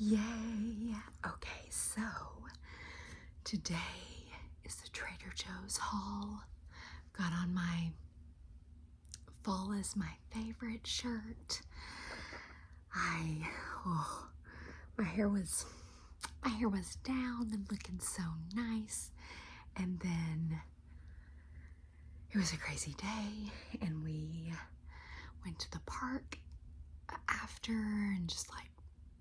Yay! Okay, so today is the Trader Joe's haul. Got on my fall is my favorite shirt. My hair was down and looking so nice, and then it was a crazy day, and we went to the park after and just like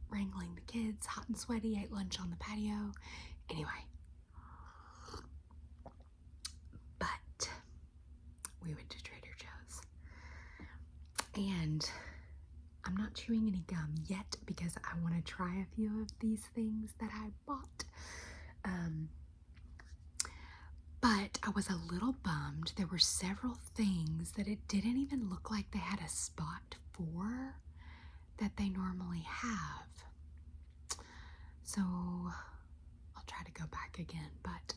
wrangling the kids, hot and sweaty, ate lunch on the patio. Anyway, but we went to Trader Joe's, and I'm not chewing any gum yet because I want to try a few of these things that I bought. But I was a little bummed. There were several things that it didn't even look like they had a spot for that they normally have. So I'll try to go back again. But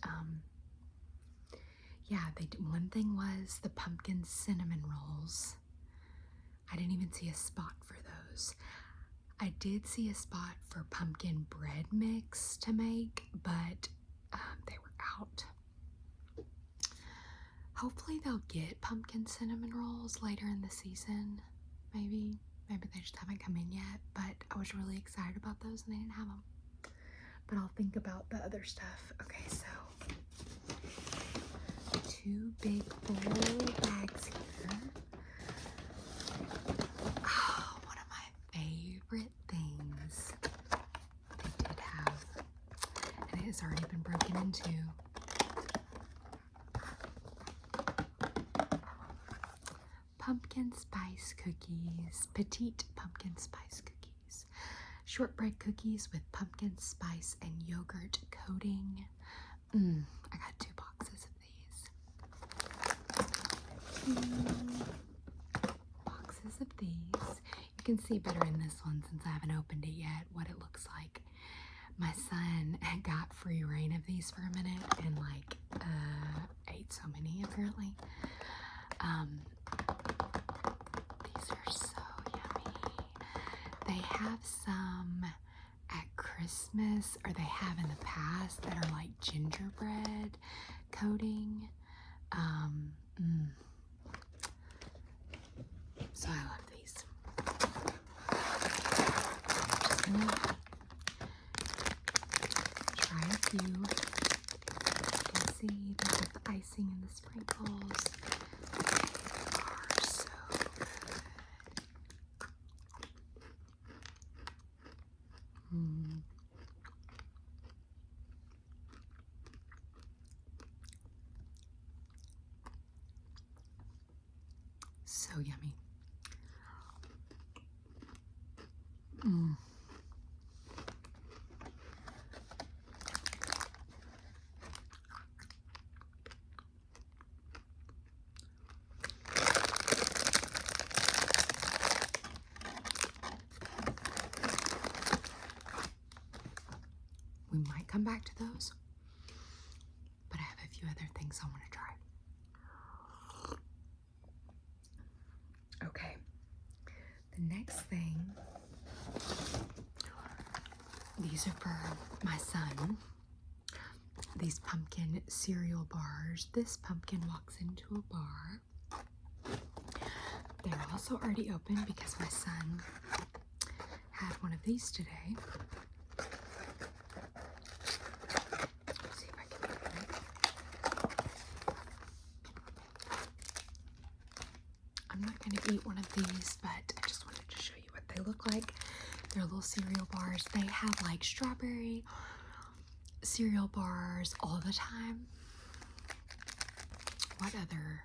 yeah, one thing was the pumpkin cinnamon rolls. I didn't even see a spot for those. I did see a spot for pumpkin bread mix to make, but they were out. Hopefully they'll get pumpkin cinnamon rolls later in the season. Maybe they just haven't come in yet, but I was really excited about those and they didn't have them. But I'll think about the other stuff. Okay, so 2 big full bags here. Oh, one of my favorite things they did have, and it has already been broken into. Pumpkin spice cookies, petite pumpkin spice cookies, shortbread cookies with pumpkin spice and yogurt coating. I got 2 boxes of these. 2 boxes of these. You can see better in this one since I haven't opened it yet what it looks like. My son got free reign of these for a minute and like ate so many apparently. These are so yummy. They have some at Christmas, or they have in the past, that are like gingerbread coating. So I love these. Just gonna try a few. You can see they have the icing and the sprinkles. They are so good. So yummy. We might come back to those, but I have a few other things I want to try. Okay, the next thing, these are for my son. These pumpkin cereal bars. This pumpkin walks into a bar. They're also already open because my son had one of these today. Let's see if I can open it. I'm not going to eat one of these, but I just wanted to show you what they look like. They're little cereal bars. They have like strawberry cereal bars all the time. What other?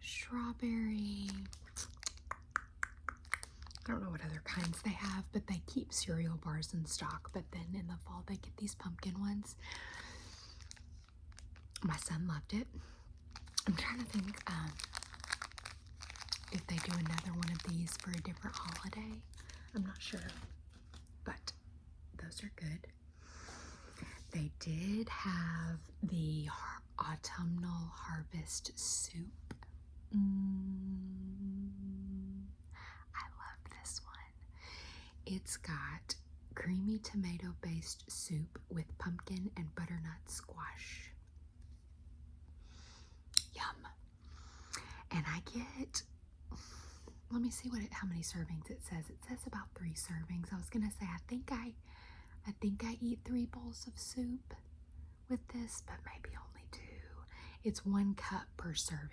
Strawberry. I don't know what other kinds they have, but they keep cereal bars in stock. But then in the fall, they get these pumpkin ones. My son loved it. I'm trying to think if they do another one of these for a different holiday. I'm not sure, but those are good. They did have the autumnal harvest soup. I love this one. It's got creamy tomato-based soup with pumpkin and butternut squash. Yum. And I get, let me see how many servings it says. It says about 3 servings. I was gonna say I think I eat 3 bowls of soup with this, but maybe only 2. It's 1 cup per serving.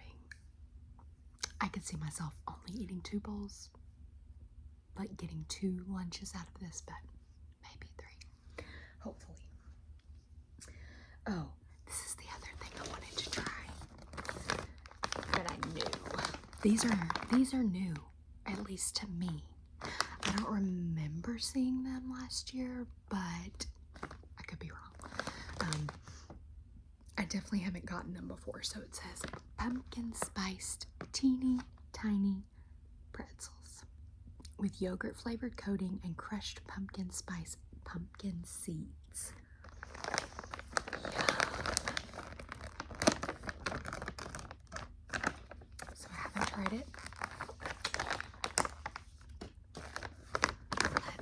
I could see myself only eating 2 bowls, like getting 2 lunches out of this, but maybe 3, hopefully. Oh, this is the other thing I wanted to try that I knew. These are new, at least to me. I don't remember seeing them last year, but I could be wrong. I definitely haven't gotten them before. So it says pumpkin spiced teeny tiny pretzels with yogurt flavored coating and crushed pumpkin spice pumpkin seeds. Yum. So I haven't tried it.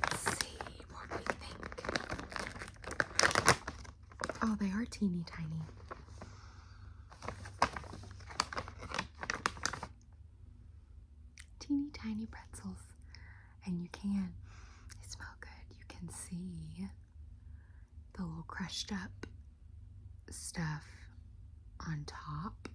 Let's see what we think. Oh, they are teeny tiny. Teeny tiny pretzels. And they smell good. You can see the little crushed up stuff on top.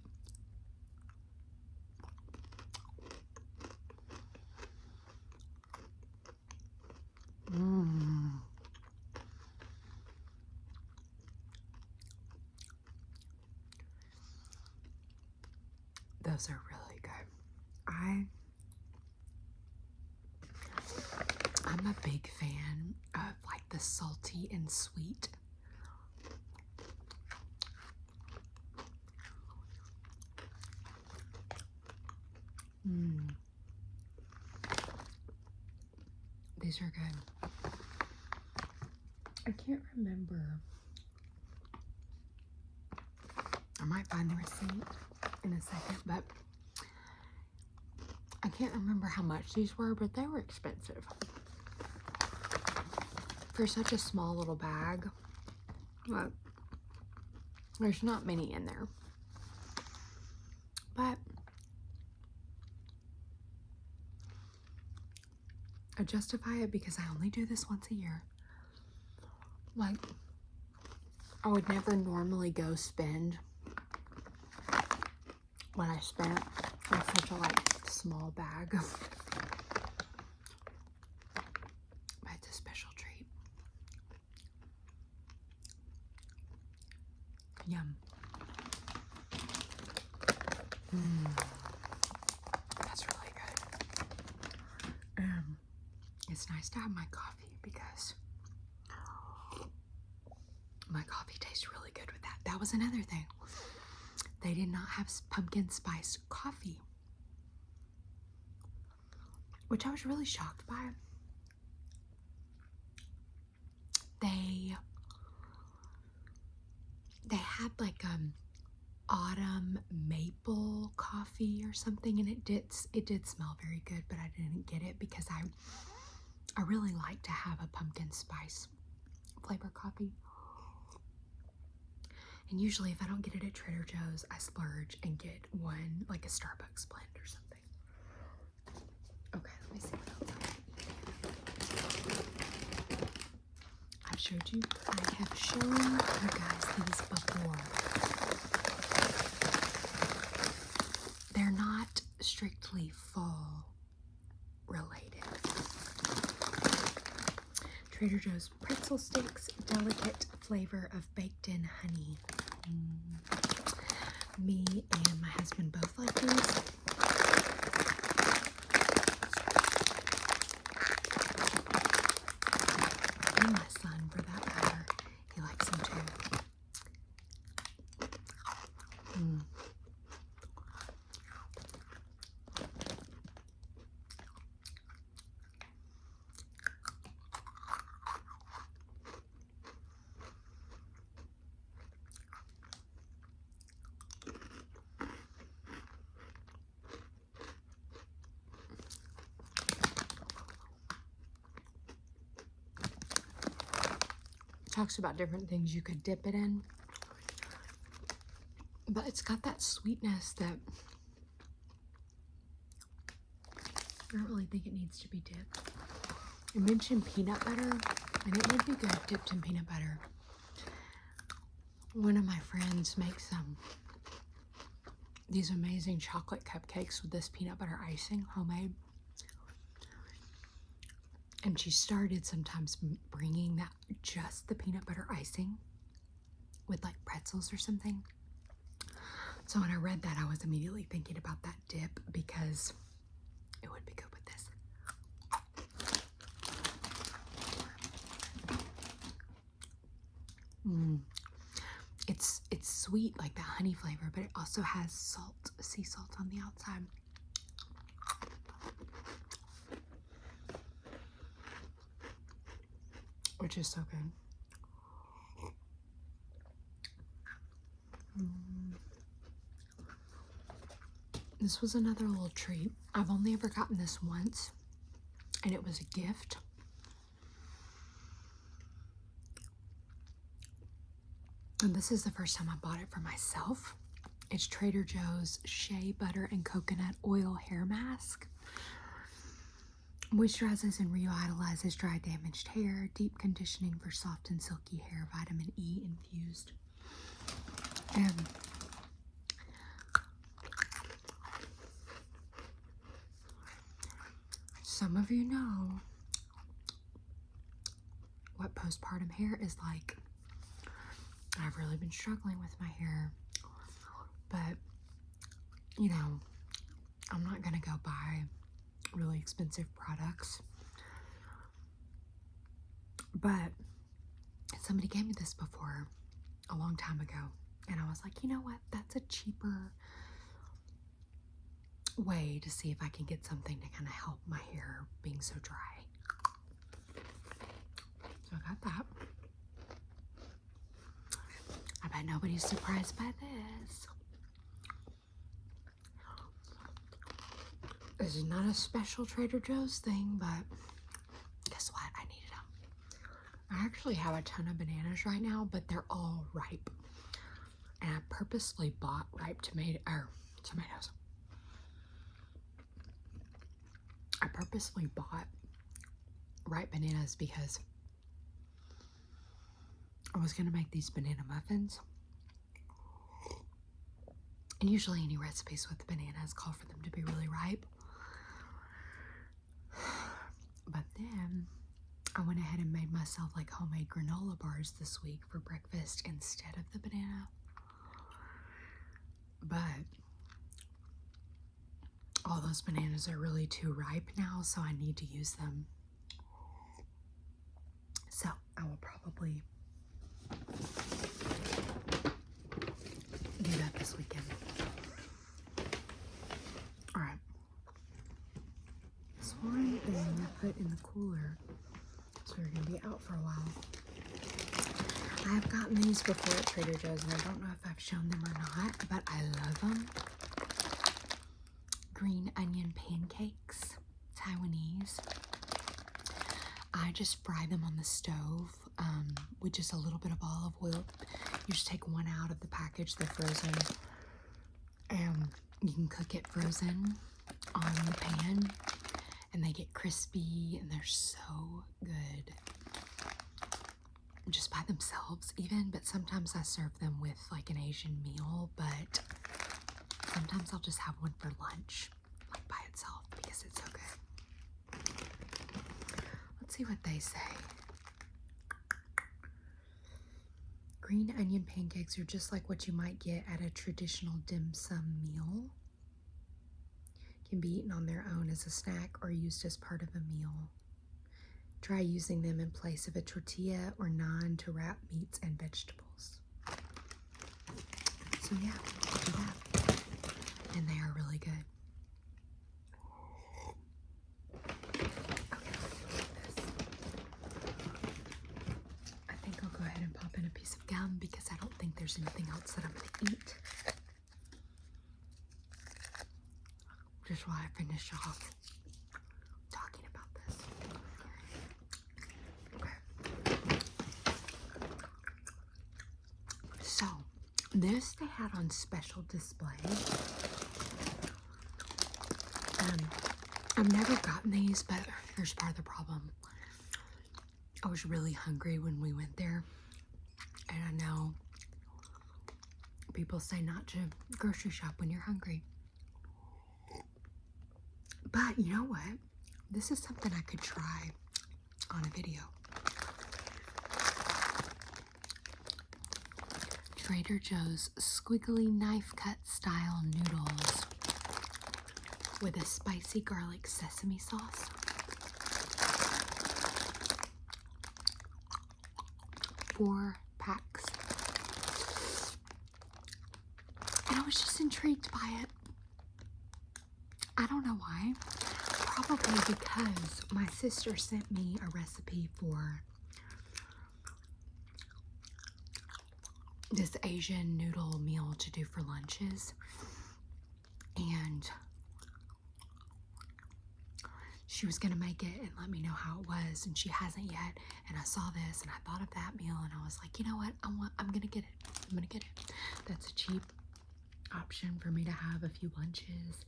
Those are really good. I'm a big fan of like the salty and sweet. These are good. I can't remember. I might find the receipt in a second, but I can't remember how much these were, but they were expensive. For such a small little bag, but there's not many in there. But I justify it because I only do this once a year. Like, I would never normally go spend what I spent on such a small bag. But it's a special treat. Yum. That's really good. It's nice to have my coffee because my coffee tastes really good with that. That was another thing. They did not have pumpkin spice coffee, which I was really shocked by. They had like autumn maple coffee or something, and it did smell very good, but I didn't get it because I really like to have a pumpkin spice flavor coffee. And usually if I don't get it at Trader Joe's, I splurge and get one, like a Starbucks blend or something. Okay, let me see what else I have shown you guys these before. They're not strictly fall related. Trader Joe's pretzel sticks, delicate flavor of baked in honey. Me and my husband both like these. And my son, for that matter, he likes them too. talks about different things you could dip it in. But it's got that sweetness that I don't really think it needs to be dipped. I mentioned peanut butter, and it would be good dipped in peanut butter. One of my friends makes these amazing chocolate cupcakes with this peanut butter icing, homemade. And she started sometimes bringing that, just the peanut butter icing with like pretzels or something. So when I read that, I was immediately thinking about that dip because it would be good with this. It's sweet, like that honey flavor, but it also has salt, sea salt on the outside. Which is so good. This was another little treat. I've only ever gotten this once, and it was a gift. And this is the first time I bought it for myself. It's Trader Joe's Shea Butter and Coconut Oil Hair Mask. Moisturizes and revitalizes dry, damaged hair. Deep conditioning for soft and silky hair. Vitamin E infused. And some of you know what postpartum hair is like. I've really been struggling with my hair, but you know, I'm not gonna go buy really expensive products. But somebody gave me this before a long time ago, and I was like, you know what? That's a cheaper way to see if I can get something to kind of help my hair being so dry. So I got that. I bet nobody's surprised by this. This is not a special Trader Joe's thing, but guess what? I needed them. I actually have a ton of bananas right now, but they're all ripe. And I purposely bought ripe tomatoes. I purposely bought ripe bananas because I was going to make these banana muffins. And usually any recipes with bananas call for them to be really ripe. But then I went ahead and made myself like homemade granola bars this week for breakfast instead of the banana. But all those bananas are really too ripe now, so I need to use them. So I will probably do that this weekend. All right. This one thing I put in the cooler, so we're gonna be out for a while. I have gotten these before at Trader Joe's, and I don't know if I've shown them or not, but I love them. Green onion pancakes, Taiwanese. I just fry them on the stove with just a little bit of olive oil. You just take one out of the package, they're frozen. And you can cook it frozen on the pan, and they get crispy, and they're so good. Just by themselves even, but sometimes I serve them with like an Asian meal, but sometimes I'll just have one for lunch, like by itself, because it's so good. Let's see what they say. Green onion pancakes are just like what you might get at a traditional dim sum meal. Can be eaten on their own as a snack or used as part of a meal. Try using them in place of a tortilla or naan to wrap meats and vegetables. So yeah, do that. And they are really good. Okay, let's do this. I think I'll go ahead and pop in a piece of gum because I don't think there's anything else that I'm going to eat. Just while I finish off talking about this. Okay. This they had on special display. I've never gotten these, but here's part of the problem. I was really hungry when we went there, and I know people say not to grocery shop when you're hungry. But you know what? This is something I could try on a video. Trader Joe's Squiggly Knife Cut Style Noodles with a spicy garlic sesame sauce. 4 packs. And I was just intrigued by it. I don't know why. Probably because my sister sent me a recipe for this Asian noodle meal to do for lunches. And she was going to make it and let me know how it was, and she hasn't yet. And I saw this and I thought of that meal, and I was like, you know what? I'm going to get it. I'm going to get it. That's a cheap option for me to have a few lunches.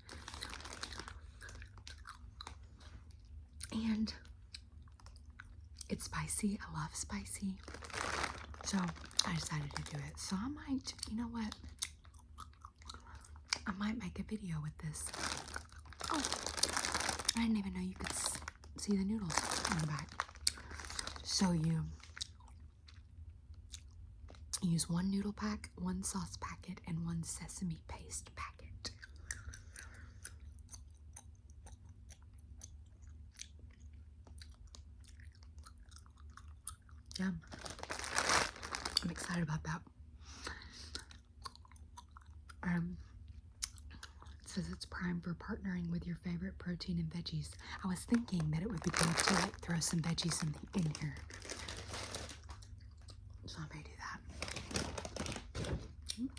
And it's spicy. I love spicy. So I decided to do it. So I might, you know what? I might make a video with this. Oh, I didn't even know you could see the noodles on the back. So you use 1 noodle pack, 1 sauce packet, and 1 sesame paste packet. Yum. I'm excited about that. It says it's prime for partnering with your favorite protein and veggies. I was thinking that it would be good to like throw some veggies in here. So I may do that.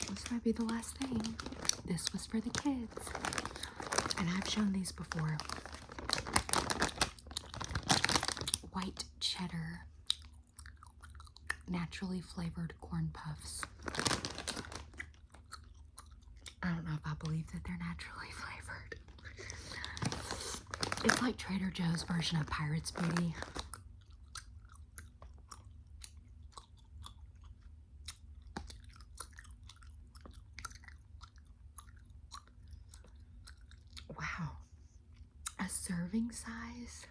This might be the last thing. This was for the kids. And I've shown these before. White cheddar, naturally flavored corn puffs. I don't know if I believe that they're naturally flavored. It's like Trader Joe's version of Pirate's Booty. Wow. A serving size?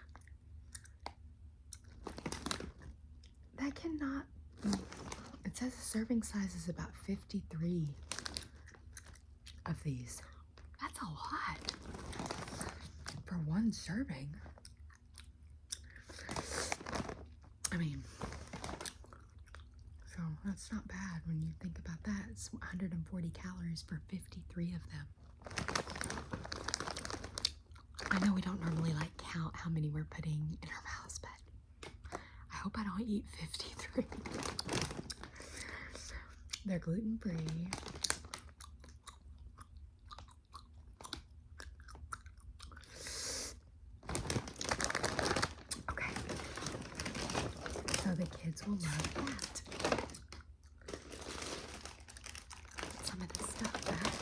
That cannot... It says a serving size is about 53 of these. That's a lot for 1 serving. I mean, so that's not bad when you think about that. It's 140 calories for 53 of them. I know we don't normally like count how many we're putting in our mouths, but I hope I don't eat 53. They're gluten-free. Okay. So the kids will love that. Put some of this stuff back.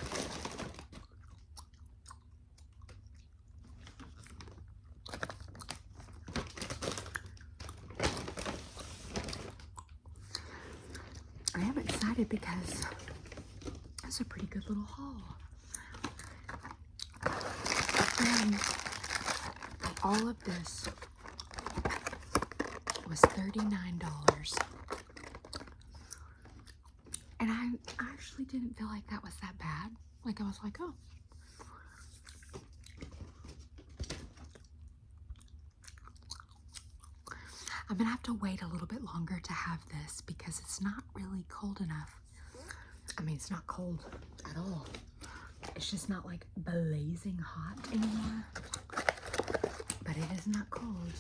I am excited because that's a pretty good little haul. And all of this was $39. And I actually didn't feel like that was that bad. Like I was like, oh. I'm gonna have to wait a little bit longer to have this because it's not really cold enough. I mean, it's not cold at all. It's just not like blazing hot anymore. But it is not cold.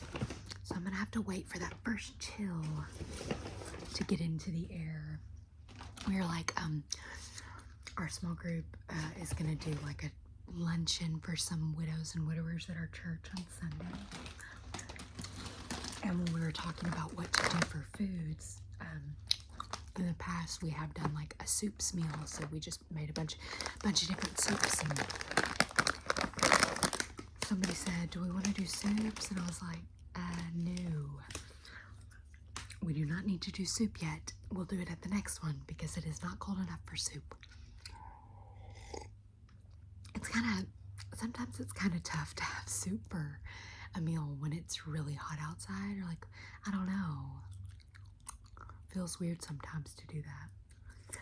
So I'm gonna have to wait for that first chill to get into the air. We're like, our small group is gonna do like a luncheon for some widows and widowers at our church on Sunday. And when we were talking about what to do for foods, in the past we have done like a soups meal, so we just made a bunch of different soups. And somebody said, do we want to do soups? And I was like, no, we do not need to do soup yet. We'll do it at the next one because it is not cold enough for soup. Sometimes it's kind of tough to have soup for a meal when it's really hot outside, or like, I don't know. Feels weird sometimes to do that.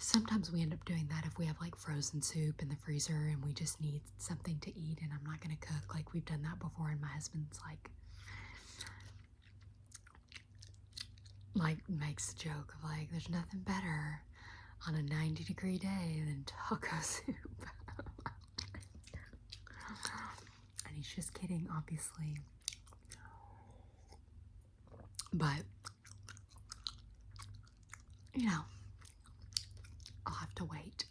Sometimes we end up doing that if we have like frozen soup in the freezer and we just need something to eat and I'm not gonna cook. Like, we've done that before, and my husband's like makes a joke of like, there's nothing better on a 90-degree day than taco soup. And he's just kidding, obviously. But, you know, I'll have to wait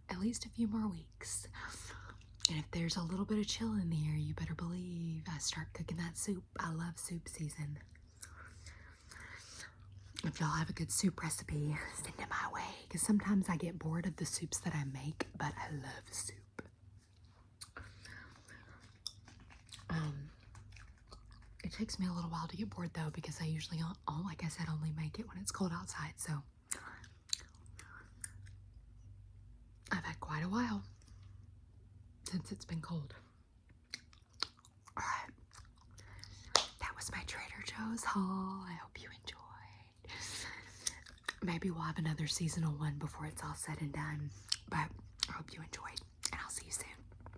at least a few more weeks. And if there's a little bit of chill in the air, you better believe I start cooking that soup. I love soup season. If y'all have a good soup recipe, send it my way. Because sometimes I get bored of the soups that I make, but I love soup. It takes me a little while to get bored though, because I usually, like I said, only make it when it's cold outside. So I've had quite a while since it's been cold. All right, that was my Trader Joe's haul. I hope you enjoyed. Maybe we'll have another seasonal one before it's all said and done, but I hope you enjoyed.